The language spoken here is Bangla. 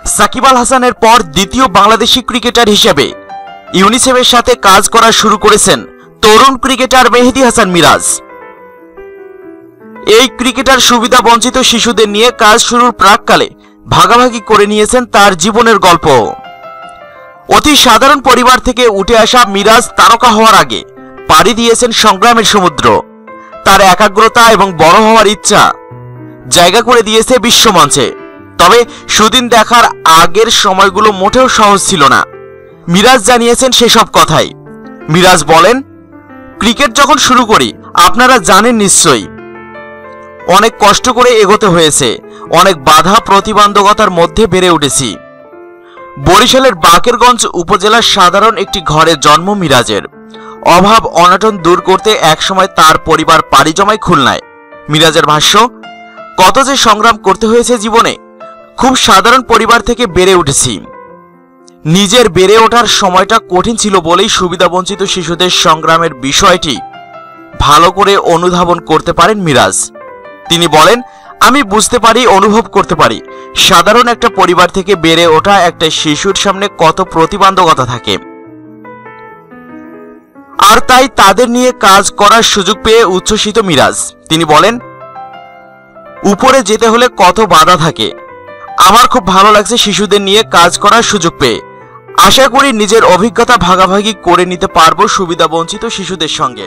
সাকিব আল হাসানের পর দ্বিতীয় বাংলাদেশি ক্রিকেটার হিসেবে ইউনিসেফের সাথে কাজ করা শুরু করেছেন তরুণ ক্রিকেটার মেহেদী হাসান মিরাজ। এই ক্রিকেটার সুবিধা বঞ্চিত শিশুদের নিয়ে কাজ শুরুর প্রাককালে ভাগাভাগি করে নিয়েছেন তার জীবনের গল্প। অতি সাধারণ পরিবার থেকে উঠে আসা মিরাজ তারকা হওয়ার আগে পাড়ি দিয়েছেন সংগ্রামের সমুদ্র। তার একাগ্রতা এবং বড় হওয়ার ইচ্ছা জায়গা করে দিয়েছে বিশ্বমঞ্চে। তবে সুদিন দেখার আগের সময়গুলো মোটেও সহজ ছিল না। মিরাজ জানিয়েছেন সেসব কথাই। মিরাজ বলেন, ক্রিকেট যখন শুরু করি আপনারা জানেন নিশ্চয়ই, অনেক কষ্ট করে এগোতে হয়েছে, অনেক বাধা প্রতিবন্ধকতার মধ্যে বেড়ে উঠেছি। বরিশালের বাকেরগঞ্জ উপজেলার সাধারণ একটি ঘরে জন্ম মিরাজের। অভাব অনটন দূর করতে একসময় তার পরিবার পাড়ি জমায় খুলনায়। মিরাজের ভাষ্য, কত যে সংগ্রাম করতে হয়েছে জীবনে। খুব সাধারণ পরিবার থেকে বেড়ে উঠেছি। নিজের বেড়ে ওঠার সময়টা কঠিন ছিল বলেই সুবিধাবঞ্চিত শিশুদের সংগ্রামের বিষয়টি ভালো করে অনুধাবন করতে পারেন মিরাজ। তিনি বলেন, আমি বুঝতে পারি, অনুভব করতে পারি সাধারণ একটা পরিবার থেকে বেড়ে ওঠা একটা শিশুর সামনে কত প্রতিবন্ধকতা থাকে, আর তাই তাদের নিয়ে কাজ করার সুযোগ পেয়ে উচ্ছ্বসিত মিরাজ। তিনি বলেন, উপরে যেতে হলে কত বাধা থাকে। আমার খুব ভালো লাগছে শিশুদের নিয়ে কাজ করার সুযোগ পেয়ে। আশা করি নিজের অভিজ্ঞতা ভাগাভাগি করে নিতে পারবো সুবিধাবঞ্চিত শিশুদের সঙ্গে।